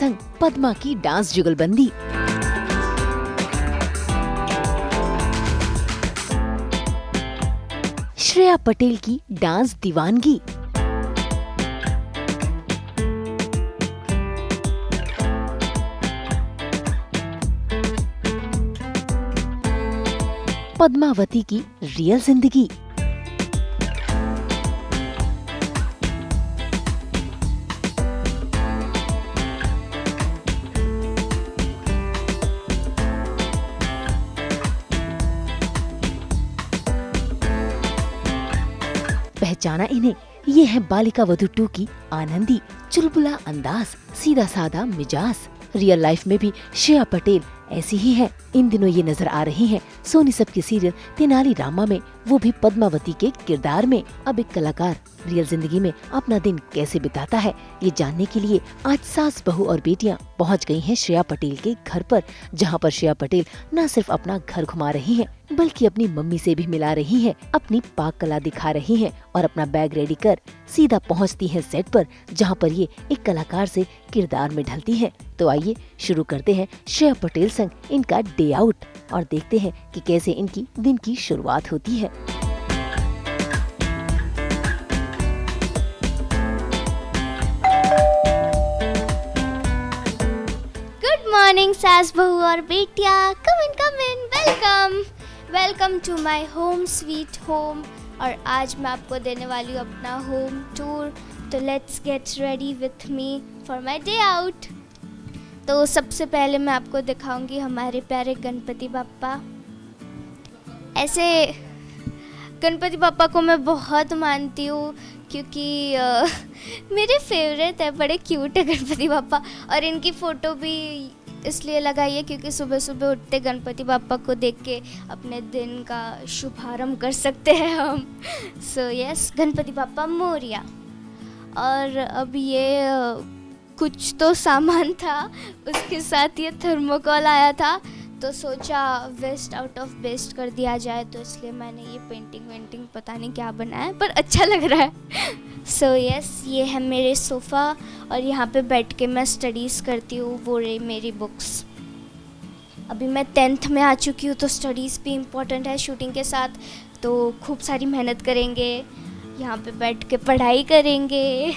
संग पद्मा की डांस जुगलबंदी। श्रेया पटेल की डांस दीवानगी। पद्मावती की रियल जिंदगी। पहचाना इन्हें, ये है बालिका वधू 2 की आनंदी। चुलबुला अंदाज, सीधा साधा मिजाज। रियल लाइफ में भी श्रेया पटेल ऐसी ही है। इन दिनों ये नजर आ रही हैं सोनी सब के सीरियल तेनाली रामा में, वो भी पद्मावती के किरदार में। अब एक कलाकार रियल जिंदगी में अपना दिन कैसे बिताता है, ये जानने के लिए आज सास बहू और बेटियां पहुंच गई हैं श्रेया पटेल के घर पर, जहां पर श्रेया पटेल न सिर्फ अपना घर घुमा रही हैं, बल्कि अपनी मम्मी से भी मिला रही हैं, अपनी पाक कला दिखा रही हैं और अपना बैग रेडी कर सीधा पहुंचती हैं सेट पर, जहां पर ये एक कलाकार से किरदार में ढलती हैं। तो आइए शुरू करते हैं श्रेया पटेल संग इनका डे आउट और देखते हैं कि कैसे इनकी दिन की शुरुआत होती है। गुड मॉर्निंग सास बहू और बेटिया, come in, welcome to my home sweet home. और आज मैं आपको देने वाली हूँ अपना होम टूर, तो let's get ready with me for my day out. तो सबसे पहले मैं आपको दिखाऊंगी हमारे प्यारे गणपति बाप्पा। ऐसे गणपति बाप्पा को मैं बहुत मानती हूँ क्योंकि मेरे फेवरेट है, बड़े क्यूट है गणपति बाप्पा। और इनकी फ़ोटो भी इसलिए लगाई है क्योंकि सुबह सुबह उठते गणपति बाप्पा को देख के अपने दिन का शुभारंभ कर सकते हैं हम। So yes, Ganpati Bappa Morya. और अब ये कुछ तो सामान था, उसके साथ ये थर्मोकोल आया था, तो सोचा वेस्ट आउट ऑफ बेस्ट कर दिया जाए, तो इसलिए मैंने ये पेंटिंग पता नहीं क्या बनाया है, पर अच्छा लग रहा है। सो यस, ये है मेरे सोफ़ा और यहाँ पे बैठ के मैं स्टडीज़ करती हूँ, वो रही मेरी बुक्स। अभी मैं 10th में आ चुकी हूँ, तो स्टडीज़ भी इम्पोर्टेंट है शूटिंग के साथ, तो खूब सारी मेहनत करेंगे, यहाँ पे बैठ के पढ़ाई करेंगे।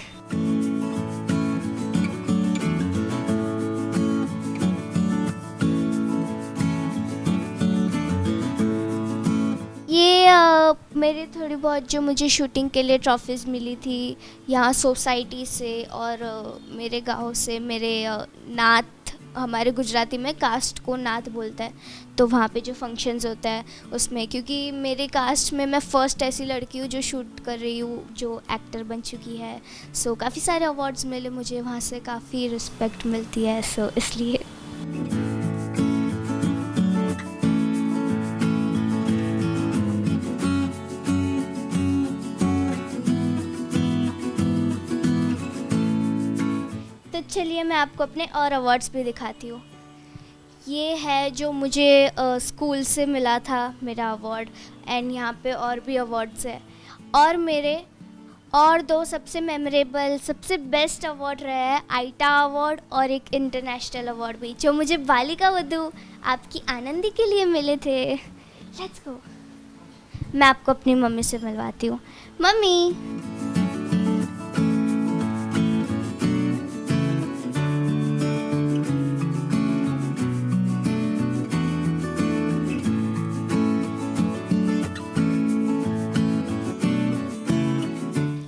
ये मेरी थोड़ी बहुत जो मुझे शूटिंग के लिए ट्रॉफीज़ मिली थी यहाँ सोसाइटी से और मेरे गांव से। मेरे नाथ, हमारे गुजराती में कास्ट को नाथ बोलता है, तो वहाँ पे जो फंक्शंस होता है उसमें, क्योंकि मेरे कास्ट में मैं फ़र्स्ट ऐसी लड़की हूँ जो शूट कर रही हूँ जो एक्टर बन चुकी है। सो काफ़ी सारे अवार्ड्स मिले मुझे, वहाँ से काफ़ी रिस्पेक्ट मिलती है, सो इसलिए। तो चलिए मैं आपको अपने और अवार्ड्स भी दिखाती हूँ। ये है जो मुझे स्कूल से मिला था मेरा अवार्ड, एंड यहाँ पे और भी अवार्ड्स है। और मेरे और 2 सबसे मेमोरेबल, सबसे बेस्ट अवार्ड रहे हैं आईटा अवार्ड और एक इंटरनेशनल अवार्ड भी, जो मुझे बालिका वधू आपकी आनंदी के लिए मिले थे। लेट्स गो, मैं आपको अपनी मम्मी से मिलवाती हूँ। मम्मी,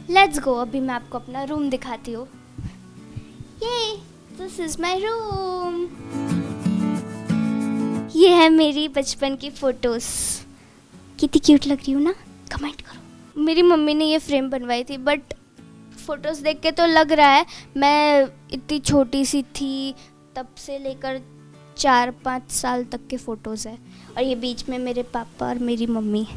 लेट्स गो, अभी मैं आपको अपना रूम दिखाती हूँ। ये दिस इज माय रूम। ये है मेरी बचपन की फ़ोटोज़। कितनी क्यूट लग रही हूँ ना, कमेंट करो। मेरी मम्मी ने ये फ्रेम बनवाई थी, बट फ़ोटोज़ देख के तो लग रहा है मैं इतनी छोटी सी थी, तब से लेकर 4-5 साल तक के फ़ोटोज़ है। और ये बीच में मेरे पापा और मेरी मम्मी।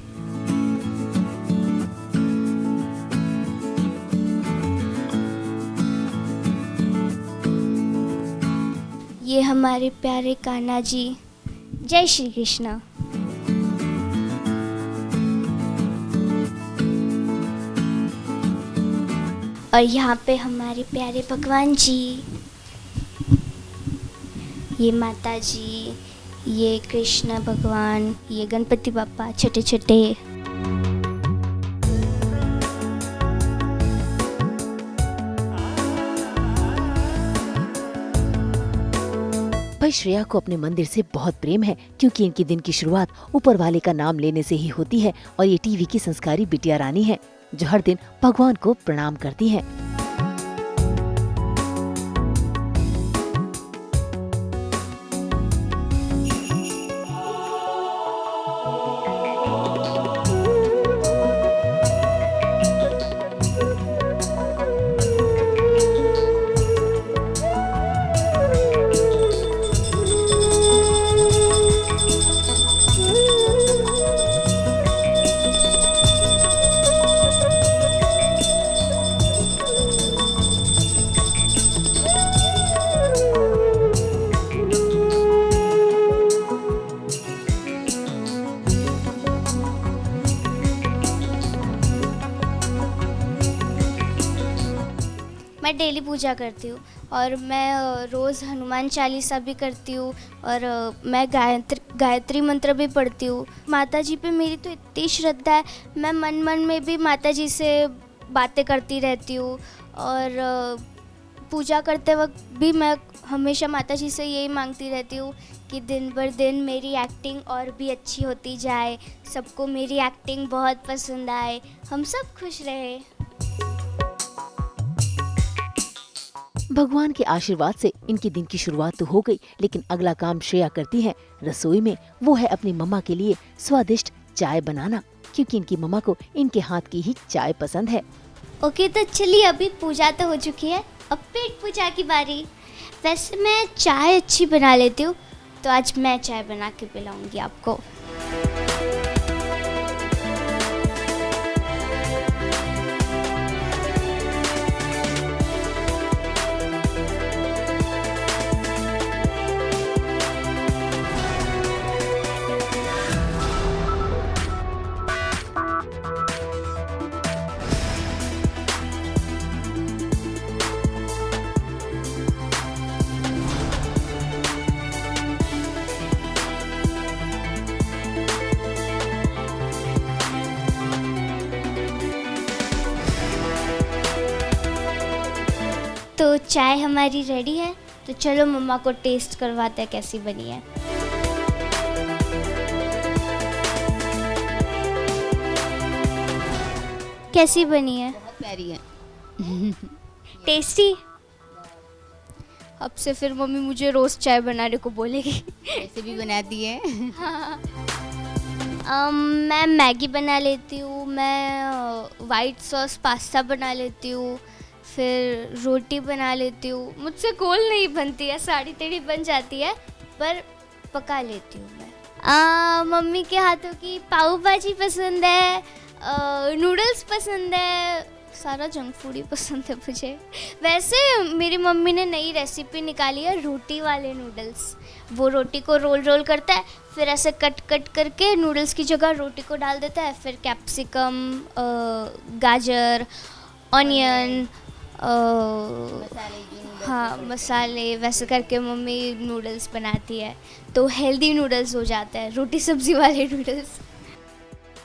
ये हमारे प्यारे कान्हा जी। जय श्री कृष्णा। और यहाँ पे हमारे प्यारे भगवान जी। ये माता जी, ये कृष्ण भगवान, ये गणपति बाप्पा छोटे छोटे। भाई श्रेया को अपने मंदिर से बहुत प्रेम है, क्योंकि इनकी दिन की शुरुआत ऊपर वाले का नाम लेने से ही होती है। और ये टीवी की संस्कारी बिटिया रानी है, जो हर दिन भगवान को प्रणाम करती है। मैं डेली पूजा करती हूँ और मैं रोज़ हनुमान चालीसा भी करती हूँ और मैं गायत्री मंत्र भी पढ़ती हूँ। माता जी पे मेरी तो इतनी श्रद्धा है, मैं मन मन में भी माता जी से बातें करती रहती हूँ। और पूजा करते वक्त भी मैं हमेशा माता जी से यही मांगती रहती हूँ कि दिन भर दिन मेरी एक्टिंग और भी अच्छी होती जाए, सबको मेरी एक्टिंग बहुत पसंद आए, हम सब खुश रहे। भगवान के आशीर्वाद से इनके दिन की शुरुआत तो हो गई, लेकिन अगला काम श्रेया करती है रसोई में। वो है अपनी मम्मा के लिए स्वादिष्ट चाय बनाना, क्योंकि इनकी मम्मा को इनके हाथ की ही चाय पसंद है। ओके, तो चलिए अभी पूजा तो हो चुकी है, अब पेट पूजा की बारी। वैसे मैं चाय अच्छी बना लेती हूँ, तो आज मैं चाय बना के पिलाऊंगी आपको। तो चाय हमारी रेडी है, तो चलो मम्मा को टेस्ट करवाते हैं कैसी बनी है। कैसी बनी है? बहुत प्यारी है। टेस्टी। अब से फिर मम्मी मुझे रोज़ चाय बनाने को बोलेगी। ऐसे भी बनाती है। मैं मैगी बना लेती हूँ, मैं वाइट सॉस पास्ता बना लेती हूँ, फिर रोटी बना लेती हूँ। मुझसे गोल नहीं बनती है, साड़ी टेढ़ी बन जाती है, पर पका लेती हूँ मैं। मम्मी के हाथों की पाव भाजी पसंद है, नूडल्स पसंद है, सारा जंक फूड ही पसंद है मुझे। वैसे मेरी मम्मी ने नई रेसिपी निकाली है रोटी वाले नूडल्स। वो रोटी को रोल रोल करता है, फिर ऐसे कट कट करके नूडल्स की जगह रोटी को डाल देता है, फिर कैप्सिकम, गाजर, ऑनियन, हाँ मसाले, वैसे करके मम्मी नूडल्स बनाती है, तो हेल्दी नूडल्स हो जाते हैं, रोटी सब्जी वाले नूडल्स।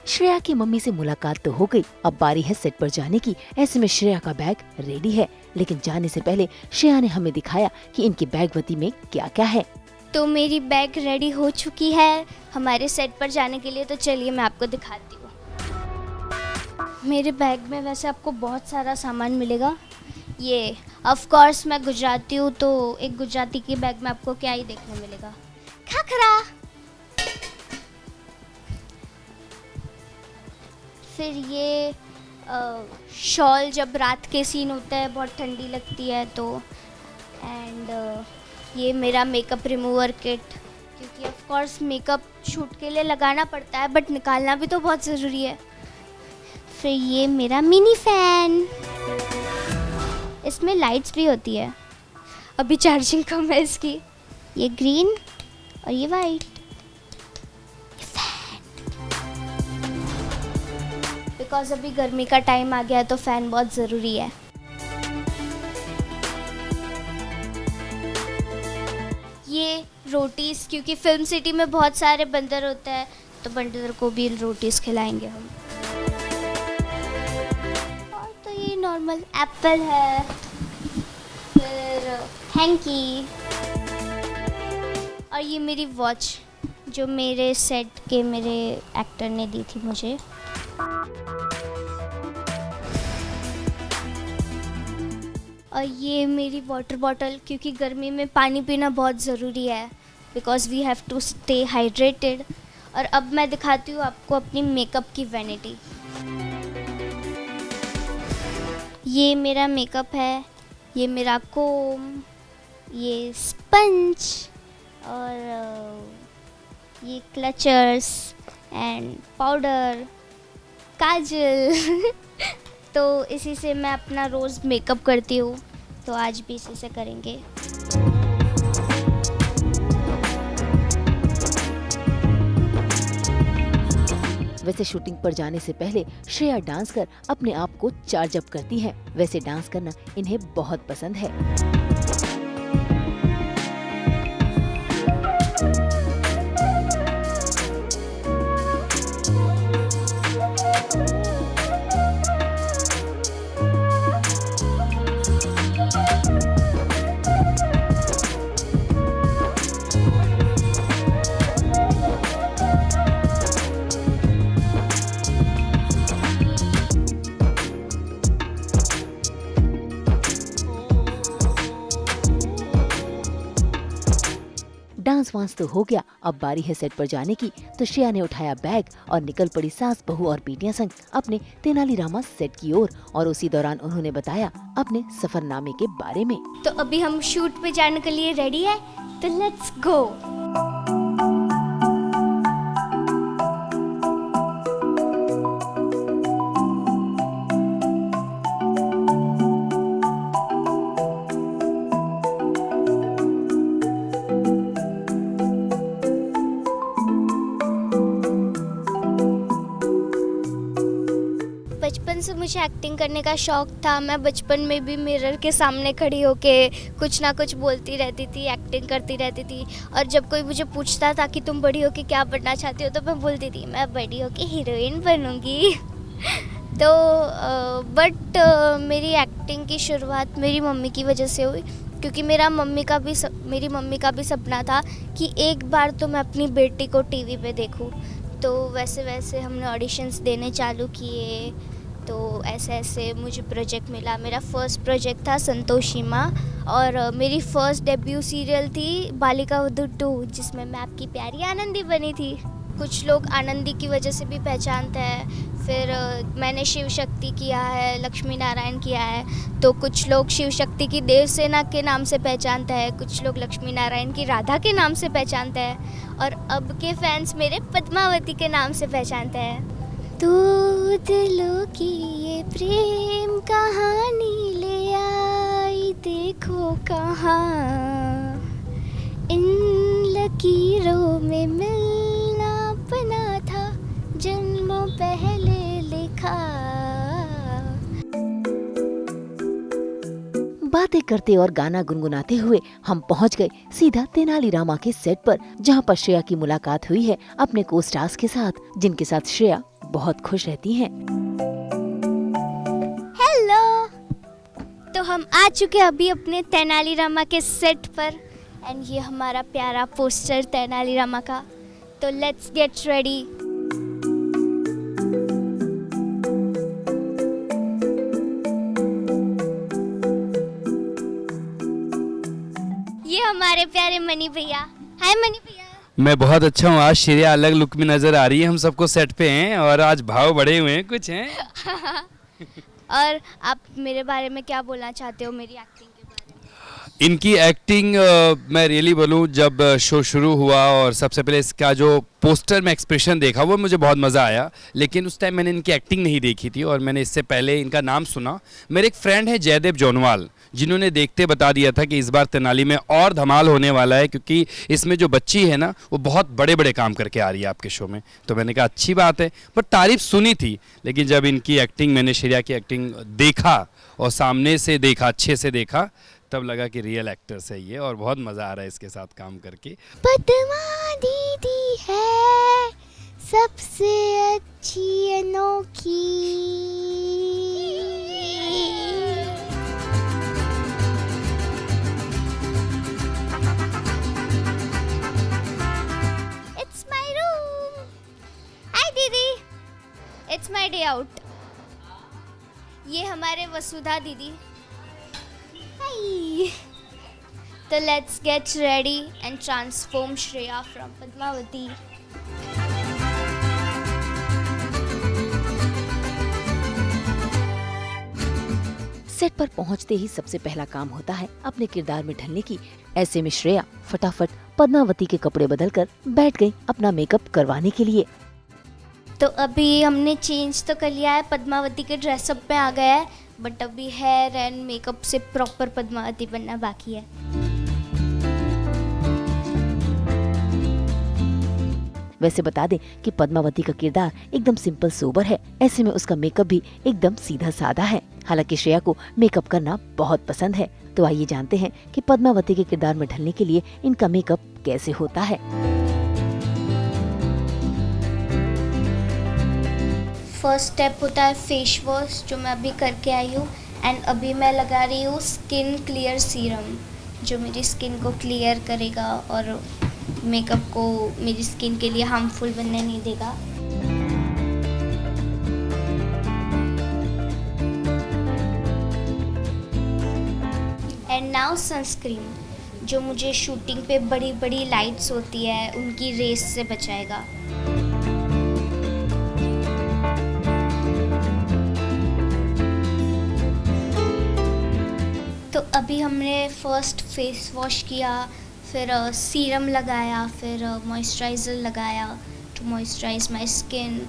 श्रेया की मम्मी से मुलाकात तो हो गई, अब बारी है सेट पर जाने की। ऐसे में श्रेया का बैग रेडी है, लेकिन जाने से पहले श्रेया ने हमें दिखाया कि इनकी बैगवती में क्या क्या है। तो मेरी बैग रेडी हो चुकी है हमारे सेट पर जाने के लिए, तो चलिए मैं आपको दिखाती हूँ। मेरे बैग में वैसे आपको बहुत सारा सामान मिलेगा। ये ऑफ कोर्स मैं गुजराती हूँ, तो एक गुजराती के बैग में आपको क्या ही देखने मिलेगा, खाखरा। फिर ये शॉल, जब रात के सीन होता है बहुत ठंडी लगती है तो। एंड ये मेरा मेकअप रिमूवर किट, क्योंकि ऑफ कोर्स मेकअप शूट के लिए लगाना पड़ता है, बट निकालना भी तो बहुत ज़रूरी है। फिर ये मेरा मिनी फैन, इसमें लाइट्स भी होती है, अभी चार्जिंग कम है इसकी। ये ग्रीन और ये वाइट। बिकॉज अभी गर्मी का टाइम आ गया है तो फ़ैन बहुत ज़रूरी है। ये रोटीज़, क्योंकि फिल्म सिटी में बहुत सारे बंदर होते हैं, तो बंदर को भी रोटीज़ खिलाएंगे हम। और तो ये नॉर्मल एप्पल है, फिर हैंकी, और ये मेरी वॉच जो मेरे सेट के मेरे एक्टर ने दी थी मुझे। और ये मेरी वाटर बॉटल, क्योंकि गर्मी में पानी पीना बहुत ज़रूरी है, because we have to stay hydrated. और अब मैं दिखाती हूँ आपको अपनी मेकअप की वैनिटी। ये मेरा मेकअप है, ये मेरा कोम, ये स्पंज, और ये क्लचर्स एंड पाउडर, काजल। तो इसी से मैं अपना रोज़ मेकअप करती हूँ, तो आज भी इसी से करेंगे। वैसे शूटिंग पर जाने से पहले श्रेया डांस कर अपने आप को चार्ज अप करती हैं। वैसे डांस करना इन्हें बहुत पसंद है। डांस वांस तो हो गया, अब बारी है सेट पर जाने की। तो श्रेया ने उठाया बैग और निकल पड़ी सास बहू और बेटियां संग अपने तेनालीरामा सेट की ओर। और उसी दौरान उन्होंने बताया अपने सफरनामे के बारे में। तो अभी हम शूट पे जाने के लिए रेडी है, तो लेट्स गो। बचपन से मुझे एक्टिंग करने का शौक़ था। मैं बचपन में भी मिरर के सामने खड़ी होके कुछ ना कुछ बोलती रहती थी, एक्टिंग करती रहती थी। और जब कोई मुझे पूछता था कि तुम बड़ी होके क्या बनना चाहती हो, तो मैं बोलती थी मैं बड़ी होके हीरोइन बनूंगी। तो बट मेरी एक्टिंग की शुरुआत मेरी मम्मी की वजह से हुई, क्योंकि मेरी मम्मी का भी सपना था कि एक बार तो मैं अपनी बेटी को टीवी पे देखूं। तो वैसे वैसे हमने ऑडिशंस देने चालू किए, तो ऐसे ऐसे मुझे प्रोजेक्ट मिला। मेरा फर्स्ट प्रोजेक्ट था संतोषी माँ, और मेरी फर्स्ट डेब्यू सीरियल थी बालिका वधू 2, जिसमें मैं आपकी प्यारी आनंदी बनी थी। कुछ लोग आनंदी की वजह से भी पहचानते हैं। फिर मैंने शिव शक्ति किया है, लक्ष्मी नारायण किया है, तो कुछ लोग शिव शक्ति की देवसेना के नाम से पहचानते हैं, कुछ लोग लक्ष्मी नारायण की राधा के नाम से पहचानते हैं, और अब के फैंस मेरे पद्मावती के नाम से पहचानते हैं। तू दिलों की ये प्रेम कहानी ले आई, देखो कहाँ इन लकीरों में मिलना बना था, जन्मों पहले लिखा। बातें करते और गाना गुनगुनाते हुए हम पहुंच गए सीधा तेनालीरामा के सेट पर, जहां पर श्रेया की मुलाकात हुई है अपने को स्टार्स के साथ, जिनके साथ श्रेया बहुत खुश रहती हैं। हेलो, तो हम आ चुके हैं अभी अपने तेनालीरामा के सेट पर, एंड ये हमारा प्यारा पोस्टर तेनालीरामा का। तो लेट्स गेट रेडी। ये हमारे प्यारे मनी भैया। हाय मनी भैया। मैं बहुत अच्छा हूँ। आज श्रेया अलग लुक में नज़र आ रही है, हम सबको सेट पे हैं और आज भाव बढ़े हुए हैं कुछ हैं। और आप मेरे बारे में क्या बोलना चाहते हो, मेरी एक्टिंग के बारे में? इनकी एक्टिंग मैं रियली बोलूँ, जब शो शुरू हुआ और सबसे पहले इसका जो पोस्टर में एक्सप्रेशन देखा वो मुझे बहुत मज़ा आया, लेकिन उस टाइम मैंने इनकी एक्टिंग नहीं देखी थी और मैंने इससे पहले इनका नाम सुना। मेरे एक फ्रेंड है जयदेव जौनवाल, जिन्होंने देखते बता दिया था कि इस बार तेनाली में और धमाल होने वाला है, क्योंकि इसमें जो बच्ची है ना वो बहुत बड़े बड़े काम करके आ रही है आपके शो में। तो मैंने कहा अच्छी बात है, पर तारीफ सुनी थी, लेकिन जब इनकी एक्टिंग, मैंने श्रेया की एक्टिंग देखा और सामने से देखा, अच्छे से देखा, तब लगा कि रियल एक्टर्स है ये, और बहुत मज़ा आ रहा है इसके साथ काम करके। पद्मा दीदी है सबसे अच्छी अनोखी। It's my room. Hi दीदी, it's my day out. ये हमारे वसुधा दीदी। Hi. So let's get ready and transform Shreya from Padmavati. Set पर पहुंचते ही सबसे पहला काम होता है अपने किरदार में ढलने की। ऐसे में श्रेया फटाफट पद्मावती के कपड़े बदलकर बैठ गई अपना मेकअप करवाने के लिए। तो अभी हमने चेंज तो कर लिया है, पद्मावती के ड्रेसअप में आ गया है, बट अभी हेयर एंड मेकअप से प्रॉपर पद्मावती बनना बाकी है। वैसे बता दें कि पद्मावती का किरदार एकदम सिंपल सोबर है, ऐसे में उसका मेकअप भी एकदम सीधा साधा है। हालांकि श्रेया को मेकअप करना बहुत पसंद है, तो आइए जानते हैं कि पद्मावती के किरदार में ढलने के लिए इनका मेकअप कैसे होता है। फर्स्ट स्टेप होता है फेस वॉश, जो मैं अभी करके आई हूँ। एंड अभी मैं लगा रही हूँ स्किन क्लियर सीरम, जो मेरी स्किन को क्लियर करेगा और मेकअप को मेरी स्किन के लिए हार्मफुल बनने नहीं देगा। एंड नाउ सनस्क्रीन, जो मुझे शूटिंग पे बड़ी बड़ी लाइट्स होती है उनकी रेस से बचाएगा। तो अभी हमने फर्स्ट फेस वॉश किया, फिर सीरम लगाया, फिर मॉइस्चराइज़र लगाया टू मॉइस्चराइज माय स्किन,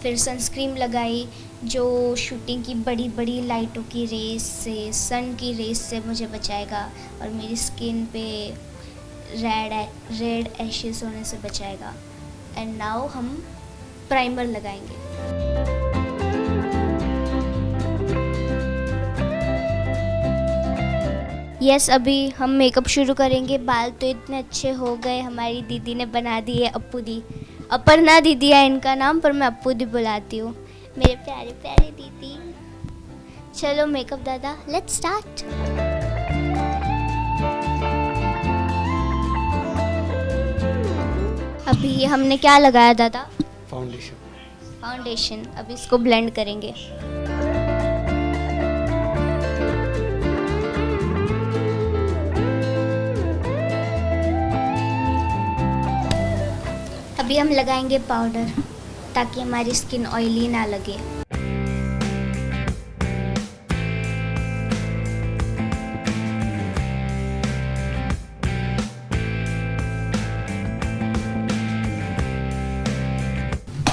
फिर सनस्क्रीन लगाई जो शूटिंग की बड़ी बड़ी लाइटों की रेस से, सन की रेस से मुझे बचाएगा और मेरी स्किन पे रेड एशेस होने से बचाएगा। एंड नाउ हम प्राइमर लगाएंगे। यस, अभी हम मेकअप शुरू करेंगे। बाल तो इतने अच्छे हो गए, हमारी दीदी ने बना दिए अप्पू दी। अपर्णा दीदी है इनका नाम, पर मैं अप्पू दी बुलाती हूँ। मेरे प्यारे प्यारे दीदी। चलो मेकअप दादा, लेट्स स्टार्ट। अभी हमने क्या लगाया दादा? फाउंडेशन। अभी इसको ब्लेंड करेंगे। अभी हम लगाएंगे पाउडर, ताकि हमारी स्किन ऑयली ना लगे।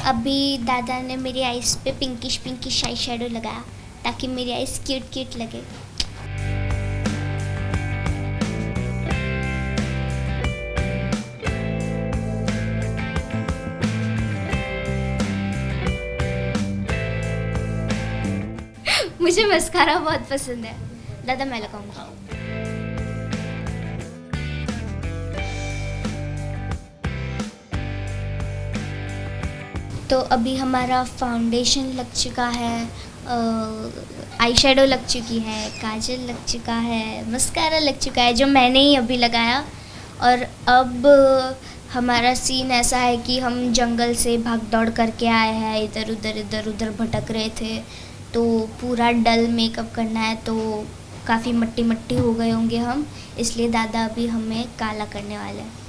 अभी दादा ने मेरी आईज पे पिंकिश आई शेडो लगाया, ताकि मेरी आईज क्यूट लगे। मुझे मस्कारा बहुत पसंद है दादा, मैं लगाऊंगा। तो अभी हमारा फाउंडेशन लग चुका है, आई शेडो लग चुकी है, काजल लग चुका है, मस्कारा लग चुका है जो मैंने ही अभी लगाया। और अब हमारा सीन ऐसा है कि हम जंगल से भाग दौड़ करके आए हैं, इधर उधर भटक रहे थे, तो पूरा डल मेकअप करना है, तो काफ़ी मट्टी हो गए होंगे हम, इसलिए दादा अभी हमें काला करने वाले हैं।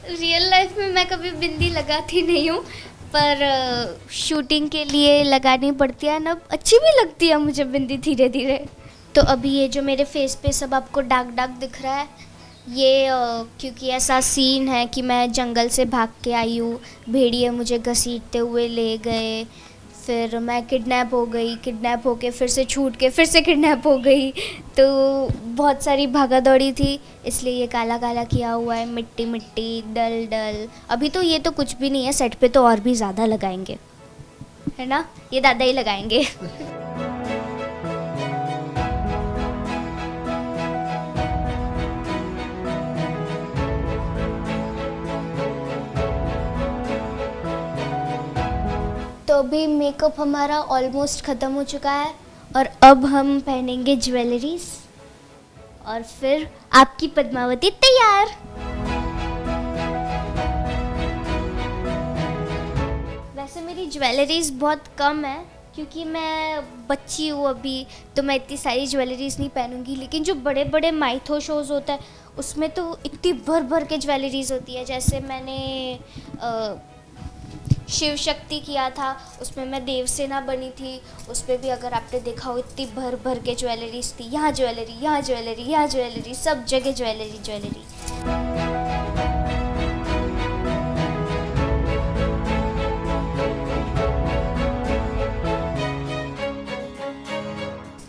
रियल लाइफ में मैं कभी बिंदी लगाती नहीं हूँ, पर शूटिंग के लिए लगानी पड़ती है ना, अच्छी भी लगती है मुझे बिंदी धीरे धीरे। तो अभी ये जो मेरे फेस पे सब आपको डार्क दिख रहा है, ये क्योंकि ऐसा सीन है कि मैं जंगल से भाग के आई हूँ, भेड़िए मुझे घसीटते हुए ले गए, फिर मैं किडनैप हो गई, किडनैप होके फिर से छूट के फिर से किडनैप हो गई, तो बहुत सारी भागा दौड़ी थी, इसलिए ये काला काला किया हुआ है, मिट्टी मिट्टी, डल डल। अभी तो ये तो कुछ भी नहीं है, सेट पे तो और भी ज़्यादा लगाएंगे, है ना, ये दादा ही लगाएंगे। तो अभी मेकअप हमारा ऑलमोस्ट ख़त्म हो चुका है और अब हम पहनेंगे ज्वेलरीज और फिर आपकी पद्मावती तैयार। वैसे मेरी ज्वेलरीज बहुत कम है क्योंकि मैं बच्ची हूँ अभी, तो मैं इतनी सारी ज्वेलरीज नहीं पहनूंगी, लेकिन जो बड़े बड़े माइथो शोज़ होता है उसमें तो इतनी भर भर के ज्वेलरीज होती है। जैसे मैंने शिव शक्ति किया था, उसमें मैं देवसेना बनी थी, उस पर भी अगर आपने देखा हो इतनी भर भर के ज्वेलरीज थी, यहाँ ज्वेलरी, यहाँ ज्वेलरी, यहाँ ज्वेलरी, सब जगह ज्वेलरी ज्वेलरी।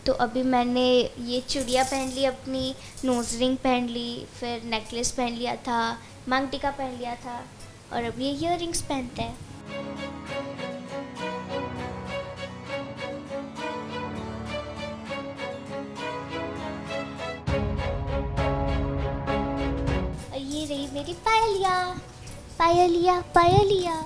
तो अभी मैंने ये चूड़िया पहन ली, अपनी नोज रिंग पहन ली, फिर नेकलेस पहन लिया था, मांग टीका पहन लिया था और अब ये ईयर रिंग्स पहनते हैं। और ये रही मेरी पायलिया, पायलिया पायलिया।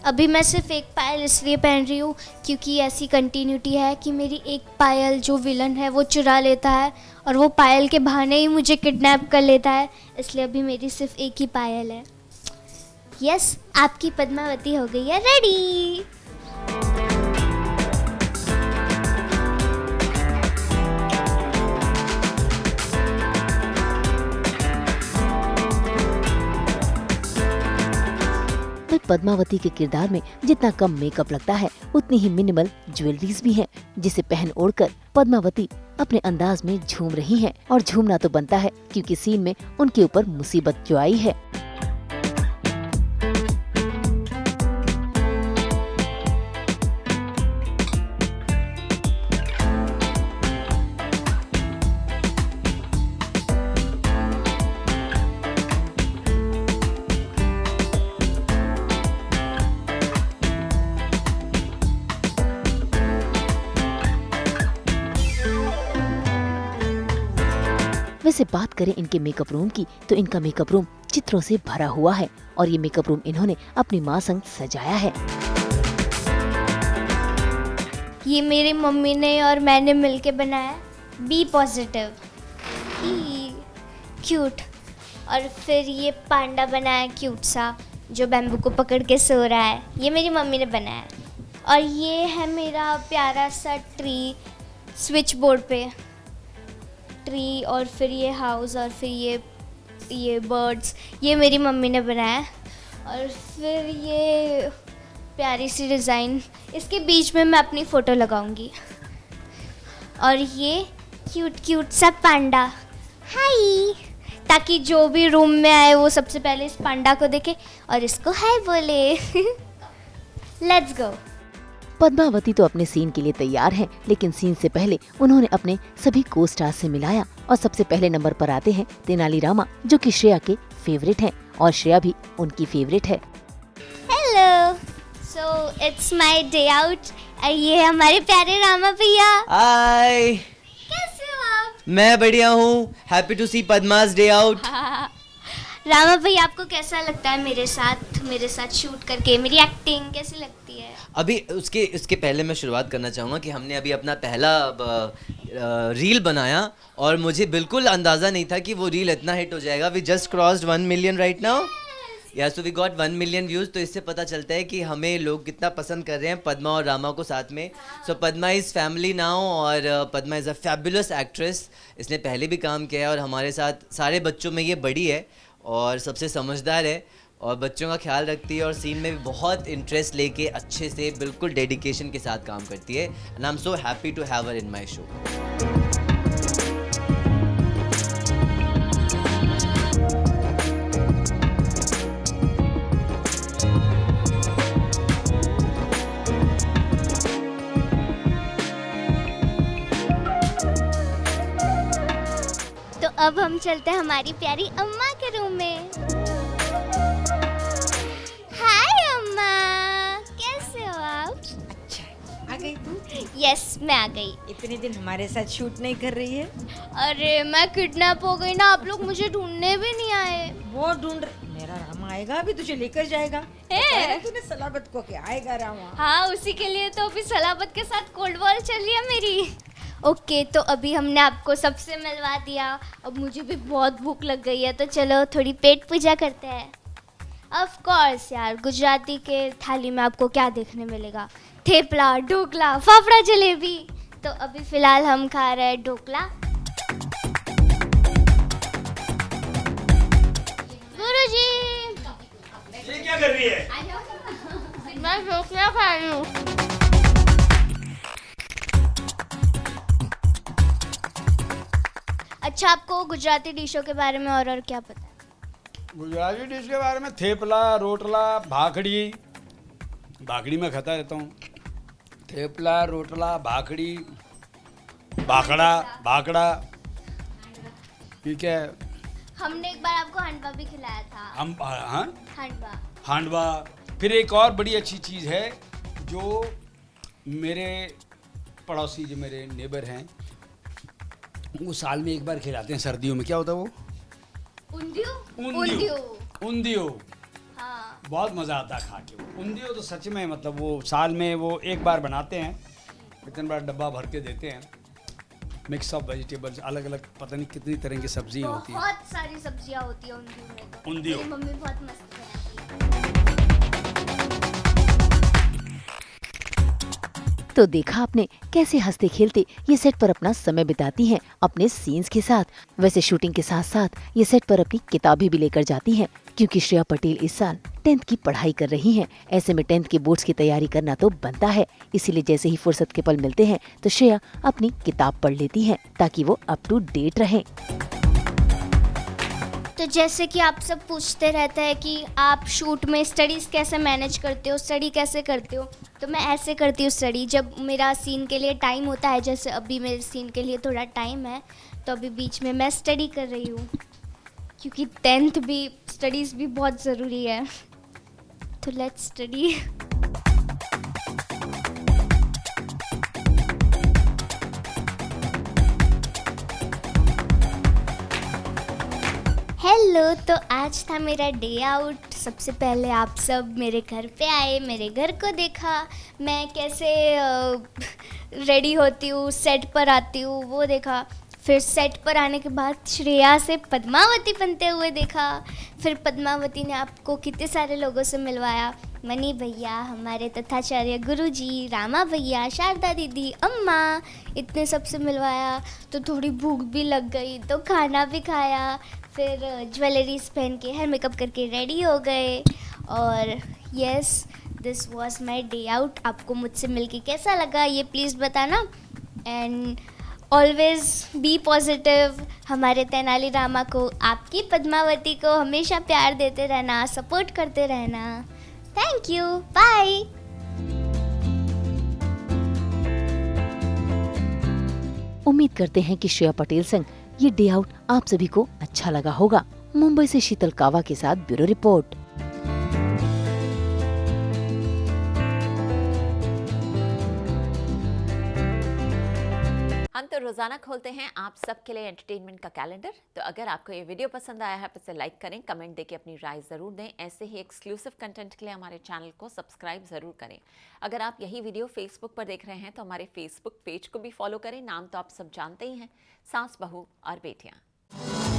अभी मैं सिर्फ एक पायल इसलिए पहन रही हूँ क्योंकि ऐसी कंटिन्यूटी है कि मेरी एक पायल जो विलन है वो चुरा लेता है और वो पायल के बहाने ही मुझे किडनैप कर लेता है, इसलिए अभी मेरी सिर्फ एक ही पायल है। यस, आपकी पद्मावती हो गई है रेडी। पद्मावती के किरदार में जितना कम मेकअप लगता है उतनी ही मिनिमल ज्वेलरीज भी हैं, जिसे पहन ओढ़कर पद्मावती अपने अंदाज में झूम रही हैं। और झूमना तो बनता है क्योंकि सीन में उनके ऊपर मुसीबत जो आई है। वैसे बात करें इनके मेकअप रूम की तो इनका मेकअप रूम चित्रों से भरा हुआ है और ये मेकअप रूम इन्होंने अपनी माँ संग सजाया है। ये मेरी मम्मी ने और मैंने मिलके बनाया, बी पॉजिटिव, क्यूट। और फिर ये पांडा बनाया क्यूट सा जो बैम्बू को पकड़ के सो रहा है, ये मेरी मम्मी ने बनाया। और ये है मेरा प्यारा सा ट्री, स्विच बोर्ड पे ट्री, और फिर ये हाउस, और फिर ये बर्ड्स, ये मेरी मम्मी ने बनाया। और फिर ये प्यारी सी डिज़ाइन, इसके बीच में मैं अपनी फ़ोटो लगाऊंगी। और ये क्यूट क्यूट सा पांडा, हाय, ताकि जो भी रूम में आए वो सबसे पहले इस पांडा को देखे और इसको हाय बोले। Let's go. पद्मावती तो अपने सीन के लिए तैयार हैं, लेकिन सीन से पहले उन्होंने अपने सभी को स्टार्स से मिलाया और सबसे पहले नंबर पर आते हैं तेनालीरामा, जो कि श्रेया के फेवरेट हैं और श्रेया भी उनकी फेवरेट है। Hello, so it's my day out. ये हमारे प्यारे रामा भैया। हाय, कैसे हो आप? मैं बढ़िया हूँ। Happy to see Padmas day out. Rama भैया, आपको कैसा लगता है मेरे साथ शूट करके? मेरी एक्टिंग कैसी लगती है? अभी उसके पहले मैं शुरुआत करना चाहूँगा कि हमने अभी अपना पहला रील बनाया और मुझे बिल्कुल अंदाज़ा नहीं था कि वो रील इतना हिट हो जाएगा। We just crossed 1 million right now. Yeah so we got 1 million views. तो इससे पता चलता है कि हमें लोग कितना पसंद कर रहे हैं पद्मा और रामा को साथ में। सो पद्मा इज़ फैमिली नाउ और Padma is a fabulous actress. इसने पहले भी काम किया है और हमारे साथ सारे बच्चों में ये बड़ी है और सबसे समझदार है और बच्चों का ख्याल रखती है और सीन में भी बहुत इंटरेस्ट लेके अच्छे से बिल्कुल डेडिकेशन के साथ काम करती है। And I am so happy to have her in my show. अब हम चलते हैं हमारी प्यारी अम्मा के रूम में। हाय अम्मा, कैसे हो आप? अच्छा, आ गई तू? यस, मैं आ गई। इतने दिन हमारे साथ शूट नहीं कर रही है? अरे मैं किडनैप हो गई ना, आप लोग मुझे ढूंढने भी नहीं आए। वो ढूंढ मेरा रामा आएगा, अभी तुझे लेकर जाएगा। बताया ना तूने सलाबत को कि आएगा रामा। हाँ, उसी के लिए तो अभी सलाबत के साथ कोल्ड वॉर चल रही है मेरी। ओके, तो अभी हमने आपको सबसे मिलवा दिया, अब मुझे भी बहुत भूख लग गई है, तो चलो थोड़ी पेट पूजा करते हैं। ऑफ कोर्स यार, गुजराती के थाली में आपको क्या देखने मिलेगा? थेपला, ढोकला, फाफड़ा, जलेबी। तो अभी फिलहाल हम खा रहे हैं ढोकला। गुरुजी, ये क्या कर रही है? मैं ढोकला खा रही हूँ। अच्छा, आपको गुजराती डिशों के बारे में और क्या पता है? गुजराती डिश के बारे में थेपला, रोटला, भाखड़ी। भाखड़ी में खाता रहता हूँ। थेपला, रोटला, भाखड़ी, भाखड़ा। ठीक है। हमने एक बार आपको हांडवा भी खिलाया था। हम हाँ, हांडवा। फिर एक और बड़ी अच्छी चीज़ है जो मेरे पड़ोसी, जो मेरे नेबर हैं, वो साल में एक बार खिलाते हैं सर्दियों में। क्या होता है वो? उंधियो। हाँ। बहुत मज़ा आता है खा के वो उंधियो। तो सच में मतलब वो साल में वो एक बार बनाते हैं, इतना बड़ा डब्बा भर के देते हैं। मिक्स ऑफ वेजिटेबल्स, अलग अलग पता नहीं कितनी तरह की सब्जियां होती हैं। बहुत सारी सब्जियां होती है उंधियो में। तो उंधियो। मेरी मम्मी बहुत मस्त बनाती है। तो देखा आपने कैसे हंसते खेलते ये सेट पर अपना समय बिताती हैं अपने सीन्स के साथ। वैसे शूटिंग के साथ साथ ये सेट पर अपनी किताबें भी लेकर जाती हैं, क्योंकि श्रेया पटेल इस साल 10th की पढ़ाई कर रही हैं। ऐसे में 10th के बोर्ड्स की तैयारी करना तो बनता है, इसीलिए जैसे ही फुर्सत के पल मिलते हैं तो श्रेया अपनी किताब पढ़ लेती हैं ताकि वो अप टू डेट रहें। तो जैसे कि आप सब पूछते रहते हैं कि आप शूट में स्टडीज़ कैसे मैनेज करते हो, स्टडी कैसे करते हो, तो मैं ऐसे करती हूँ स्टडी। जब मेरा सीन के लिए टाइम होता है, जैसे अभी मेरे सीन के लिए थोड़ा टाइम है, तो अभी बीच में मैं स्टडी कर रही हूँ, क्योंकि 10th भी स्टडीज़ भी बहुत ज़रूरी है। तो लेट्स स्टडी। हेलो, तो आज था मेरा डे आउट। सबसे पहले आप सब मेरे घर पे आए, मेरे घर को देखा, मैं कैसे रेडी होती हूँ, सेट पर आती हूँ, वो देखा। फिर सेट पर आने के बाद श्रेया से पद्मावती बनते हुए देखा। फिर पद्मावती ने आपको कितने सारे लोगों से मिलवाया, मनी भैया, हमारे तथाचार्य गुरुजी, रामा भैया, शारदा दीदी, अम्मा, इतने सबसे मिलवाया। तो थोड़ी भूख भी लग गई, तो खाना भी खाया। फिर ज्वेलरीज पहन के, हेयर मेकअप करके रेडी हो गए। और yes, this was my day out. आपको मुझसे मिलके कैसा लगा ये प्लीज़ बताना। And always be positive. हमारे तेनाली रामा को, आपकी पद्मावती को हमेशा प्यार देते रहना, सपोर्ट करते रहना। Thank you, bye. उम्मीद करते हैं कि श्रेया पटेल संग ये डे आउट आप सभी को अच्छा लगा होगा। मुंबई से शीतल कावा के साथ ब्यूरो रिपोर्ट। हम तो रोजाना खोलते हैं आप सबके लिए एंटरटेनमेंट का कैलेंडर। तो अगर आपको ये वीडियो पसंद आया है तो इसे लाइक करें, कमेंट देके अपनी राय ज़रूर दें। ऐसे ही एक्सक्लूसिव कंटेंट के लिए हमारे चैनल को सब्सक्राइब ज़रूर करें। अगर आप यही वीडियो फेसबुक पर देख रहे हैं तो हमारे फेसबुक पेज को भी फॉलो करें। नाम तो आप सब जानते ही हैं, सास बहू और बेटियाँ।